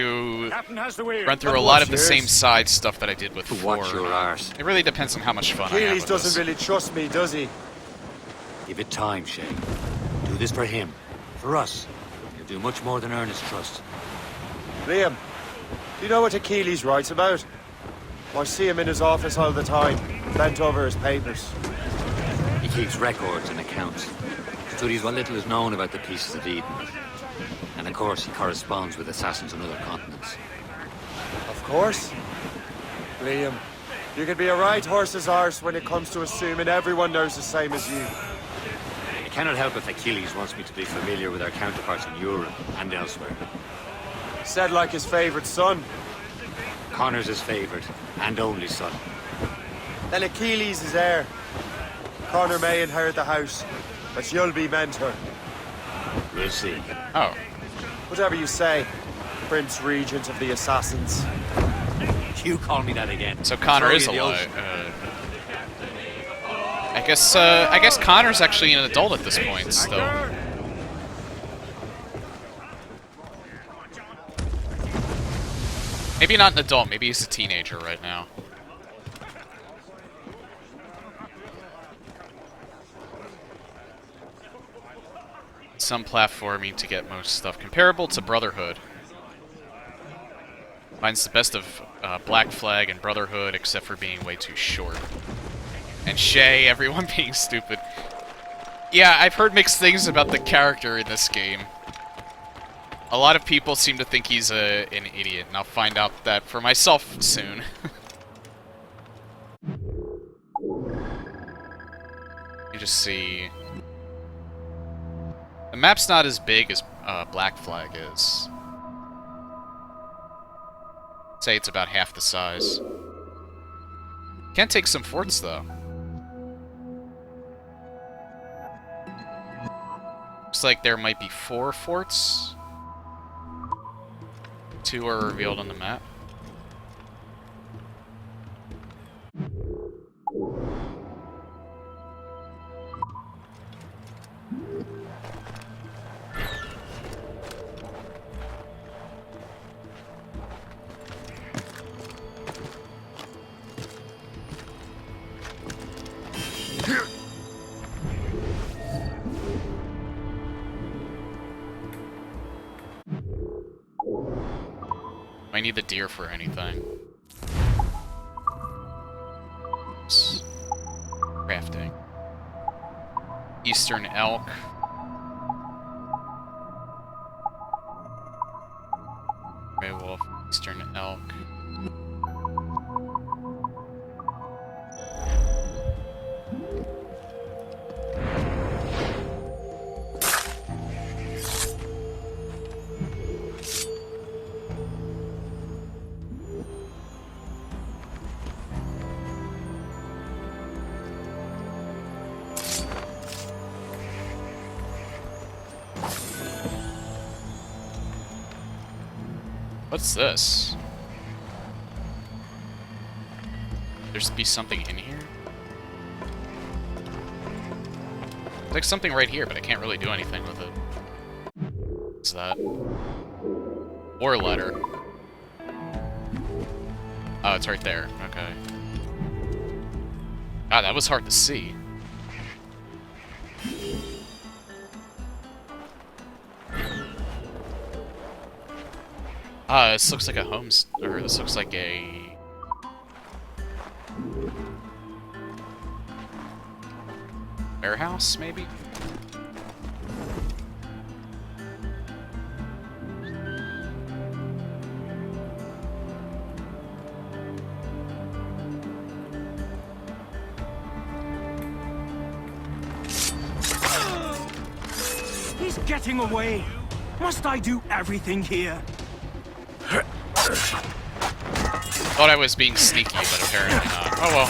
run through a lot of the same side stuff that I did with 4. Watch your arse. It really depends on how much fun I have Achilles with doesn't this. really trust me, does he? Give it time, Shay. Do this for him. For us. You'll do much more than earn his trust. Liam, do you know what Achilles writes about? I see him in his office all the time, bent over his papers. He keeps records and accounts. Studies what little is known about the pieces of Eden. And of course, he corresponds with assassins on other continents. Of course. Liam, you can be a right horse's arse when it comes to assuming everyone knows the same as you. I cannot help if Achilles wants me to be familiar with our counterparts in Europe and elsewhere. Said like his favorite son. Connor's his favorite and only son. Then Achilles is heir. Connor may inherit the house, but you'll be mentor. We'll see. Oh. Whatever you say, Prince Regent of the Assassins. You call me that again. So Connor Throw is you the alive. ocean. I guess Connor's actually an adult at this point still. Maybe not an adult, maybe he's a teenager right now. Some platforming to get most stuff comparable to Brotherhood. Mine's the best of Black Flag and Brotherhood, except for being way too short. And Shay, everyone being stupid. Yeah, I've heard mixed things about the character in this game. A lot of people seem to think he's an idiot, and I'll find out that for myself soon. You just see... The map's not as big as Black Flag is. Say it's about half the size. Can take some forts, though. Looks like there might be 4 forts. 2 are revealed on the map. I need the deer for anything? Oops. Crafting. Eastern elk. Gray wolf, eastern elk. What's this? There's be something in here? There's like something right here, but I can't really do anything with it. What's that? War letter. Oh, it's right there. Okay. God, that was hard to see. This looks like a or this looks like a... warehouse, maybe? He's getting away. Must I do everything here? Thought I was being sneaky, but apparently not. Oh well.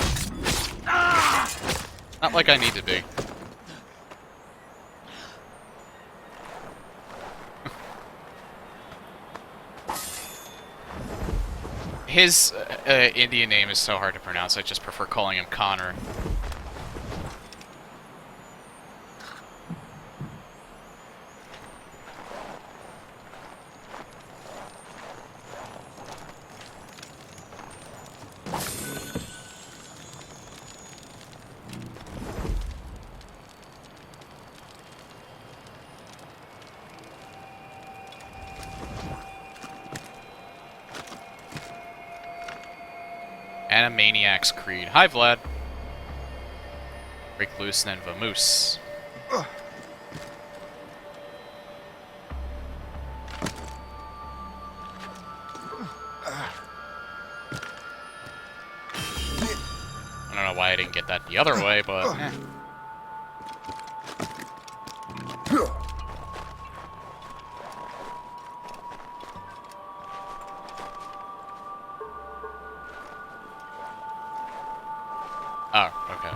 Not like I need to be. His Indian name is so hard to pronounce, I just prefer calling him Connor. Animaniacs Creed. Hi, Vlad. Break loose and then vamoose. I don't know why I didn't get that the other way, but... eh. Oh, okay.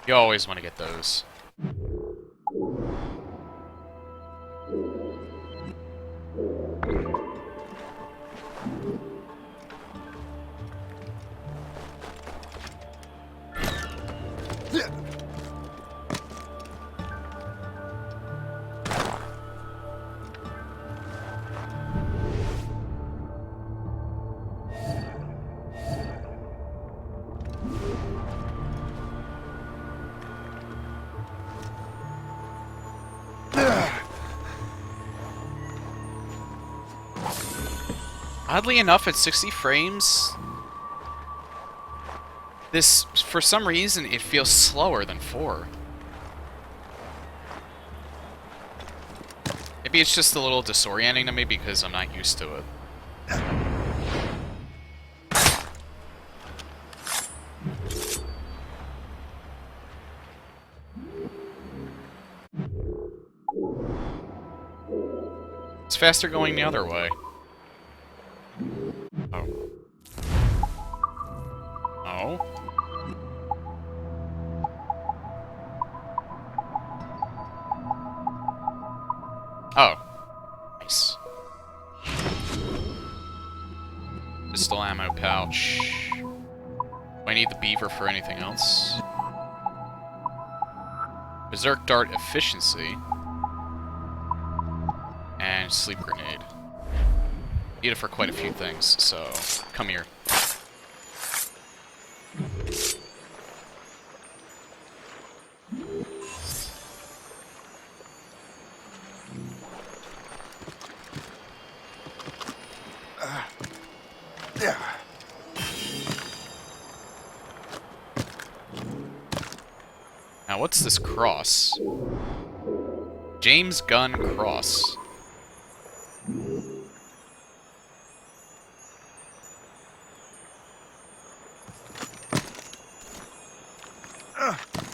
You always want to get those. Oddly enough, at 60 frames, this, for some reason, it feels slower than 4. Maybe it's just a little disorienting to me because I'm not used to it. It's faster going the other way. Oh. Nice. Pistol ammo pouch. Do I need the beaver for anything else? Berserk dart efficiency. And sleep grenade. Need it for quite a few things, so come here. Now, what's this cross? James Gunn Cross.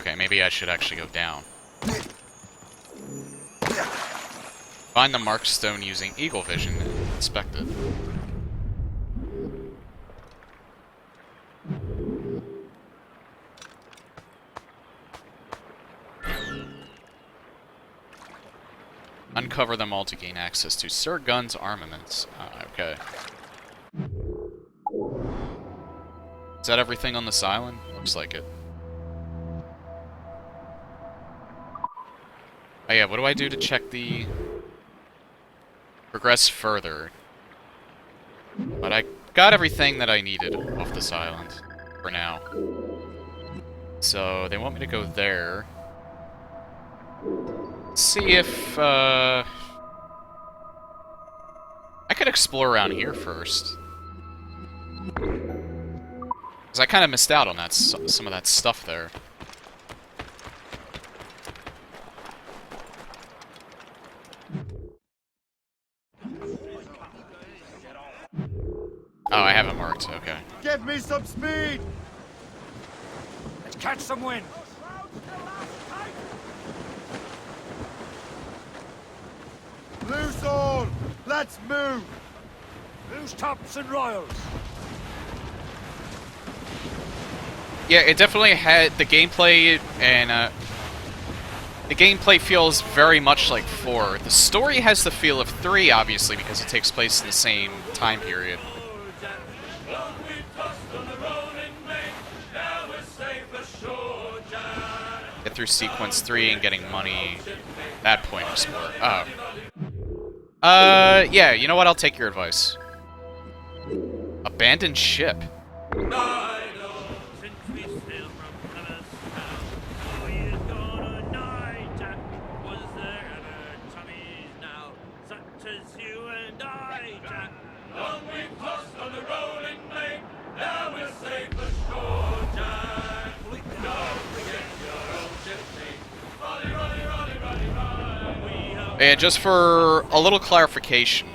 Okay, maybe I should actually go down. Find the marked stone using eagle vision and inspect it. Uncover them all to gain access to Sir Gunn's armaments. Okay. Is that everything on this island? Looks like it. Oh yeah, what do I do to check the... Progress further? But I got everything that I needed off this island. For now. So, they want me to go there. See if, I could explore around here first. Because I kind of missed out on that, some of that stuff there. Oh, I have it marked, okay. Give me some speed! Let's catch some wind! Loose all! Let's move! Loose tops and royals! Yeah, it definitely had the gameplay, and the gameplay feels very much like 4. The story has the feel of 3, obviously, because it takes place in the same time period. Get through sequence 3 and getting money. That point of sport. Oh. Yeah, you know what? I'll take your advice. Abandoned ship. And just for a little clarification,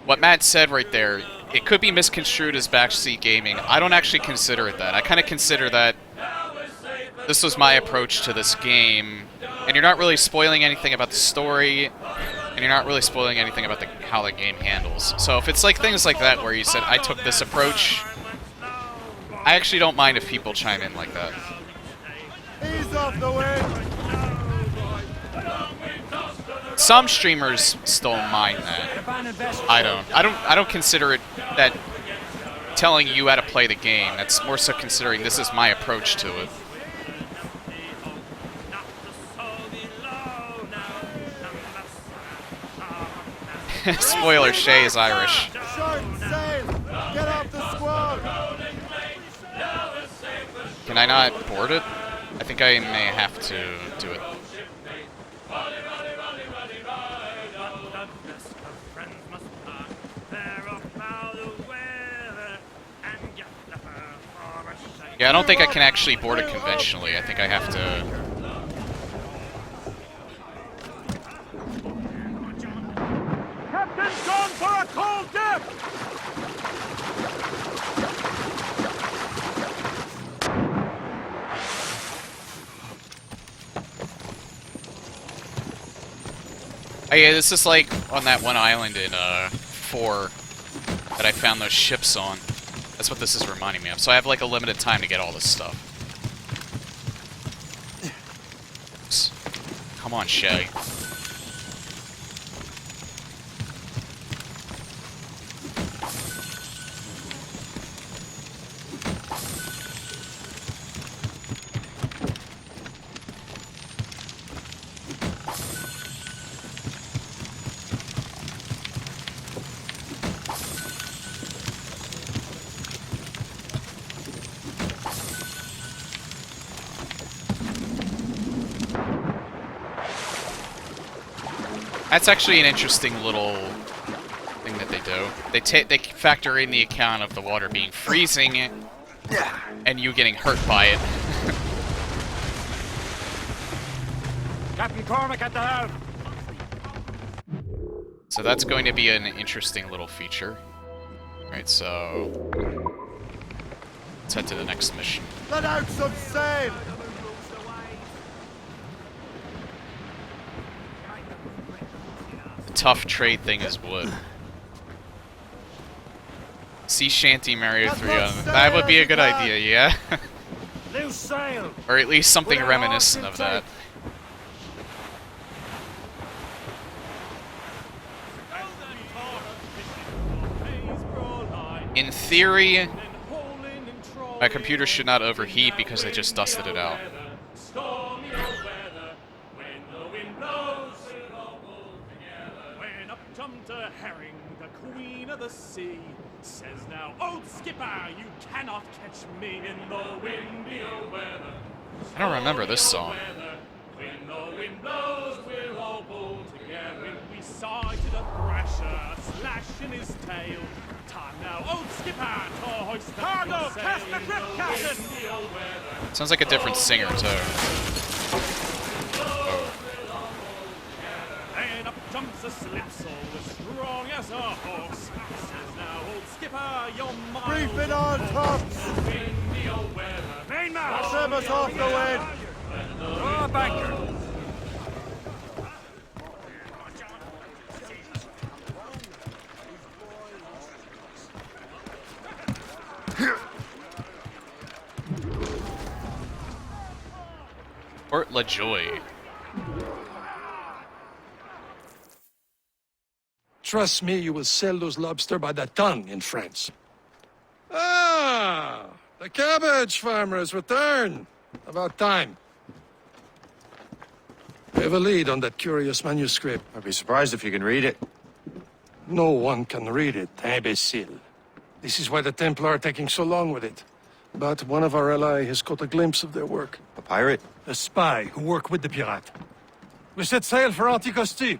what Matt said right there, it could be misconstrued as backseat gaming. I don't actually consider it that. I kind of consider that this was my approach to this game, and you're not really spoiling anything about the story, and you're not really spoiling anything about how the game handles. So if it's like things like that where you said, I took this approach, I actually don't mind if people chime in like that. Ease off the wind! Some streamers still mind that. I don't consider it that telling you how to play the game. That's more so considering this is my approach to it. Spoiler, Shay is Irish. Short sail! Get off the squad! Can I not board it? I think I may have to do it. Yeah, I don't think I can actually board it conventionally. I think I have to... Captain's gone for a cold dip! Oh yeah, this is like on that one island in 4 that I found those ships on. That's what this is reminding me of. So I have like a limited time to get all this stuff. Come on, Shay. That's actually an interesting little thing that they do. They factor in the account of the water being freezing and you getting hurt by it. Captain Cormac at the helm. So that's going to be an interesting little feature. Alright, so let's head to the next mission. Let out some sail! The tough trade thing is wood. Sea shanty Mario 3 on. That would be a good idea, yeah? Loose sail! Or at least something reminiscent of that. In theory, my computer should not overheat because I just dusted it out. Herring, the queen of the sea, says now, "Old skipper, you cannot catch me in the windy old weather." I don't remember this song. When the wind blows, we'll all pull together. We sighted a thrasher, slash in his tail. Time now, old skipper, to hoist the cargo. Cast the grip, captain. Sounds like a different singer too. And up jumps a slipsail, as strong as a horse. Says now, old skipper, you're mine. Brief it on, tops! Windy old weather. Mainmast! Trim us off the wind! Draw a banker. Port La Joy. Trust me, you will sell those lobster by the ton in France. Ah, the cabbage farmer has returned. About time. We have a lead on that curious manuscript. I'd be surprised if you can read it. No one can read it, imbecile. This is why the Templar are taking so long with it. But one of our allies has caught a glimpse of their work. A pirate? A spy who worked with the pirate. We set sail for Anticosti.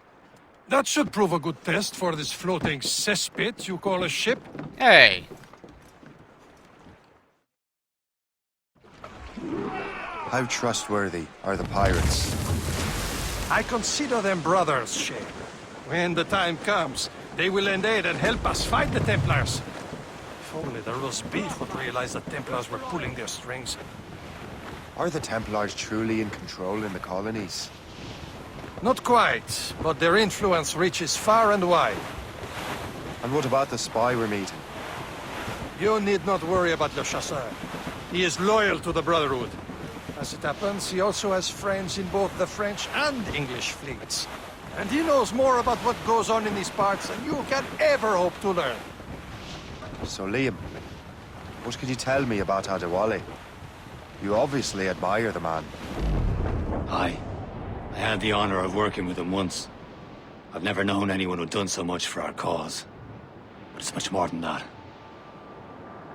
That should prove a good test for this floating cesspit you call a ship. Hey! How trustworthy are the pirates? I consider them brothers, Shay. When the time comes, they will lend aid and help us fight the Templars. If only the roast beef would realize the Templars were pulling their strings. Are the Templars truly in control in the colonies? Not quite, but their influence reaches far and wide. And what about the spy we're meeting? You need not worry about Le Chasseur. He is loyal to the Brotherhood. As it happens, he also has friends in both the French and English fleets. And he knows more about what goes on in these parts than you can ever hope to learn. So, Liam, what can you tell me about Adewale? You obviously admire the man. Aye. I had the honor of working with him once. I've never known anyone who'd done so much for our cause. But it's much more than that.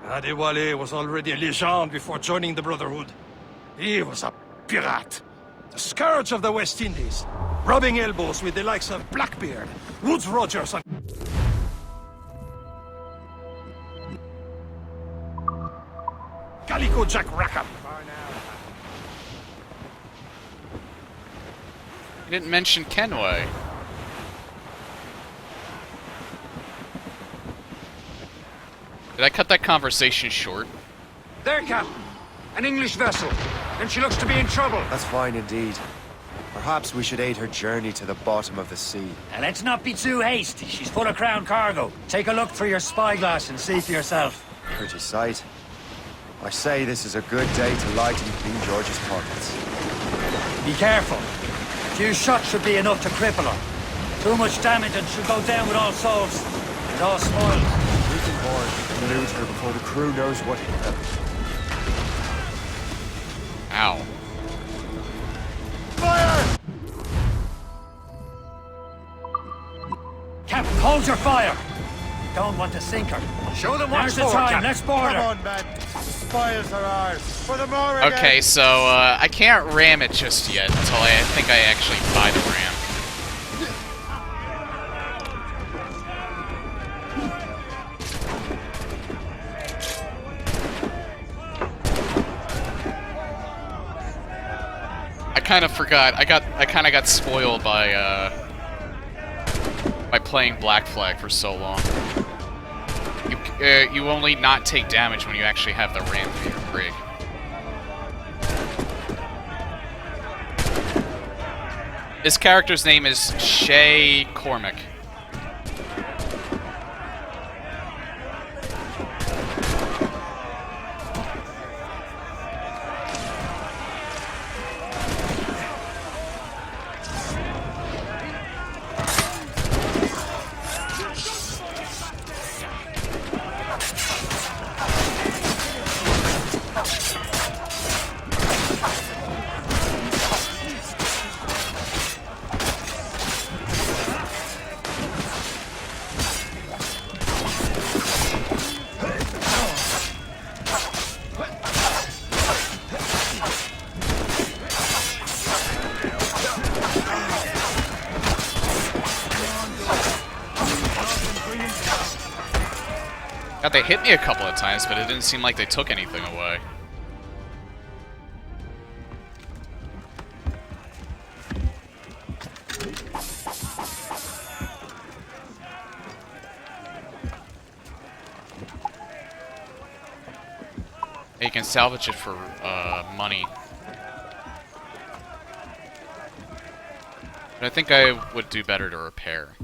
Adewale was already a legend before joining the Brotherhood. He was a pirate. The scourge of the West Indies. Rubbing elbows with the likes of Blackbeard, Woodes Rogers, and... Calico Jack Rackham. You didn't mention Kenway. Did I cut that conversation short? There, Captain. An English vessel. And she looks to be in trouble. That's fine indeed. Perhaps we should aid her journey to the bottom of the sea. Now, let's not be too hasty. She's full of crown cargo. Take a look through your spyglass and see for yourself. Pretty sight. I say this is a good day to lighten King George's pockets. Be careful. few shots should be enough to cripple her. Too much damage and she'll go down with all souls. It's all spoiled. We can board and loot her before the crew knows what hit them. Ow. Fire! Captain, hold your fire! Don't want to sink her. Show them what's the time. Let's board her. Come on, man. The spoils are ours. For the more again. Okay, so I can't ram it just yet until I think I actually buy the ram. I kind of forgot. I kind of got spoiled by playing Black Flag for so long. You only not take damage when you actually have the ram for your rig. His character's name is Shay Cormac. God, they hit me a couple of times, but it didn't seem like they took anything away. You can salvage it for money. But I think I would do better to repair.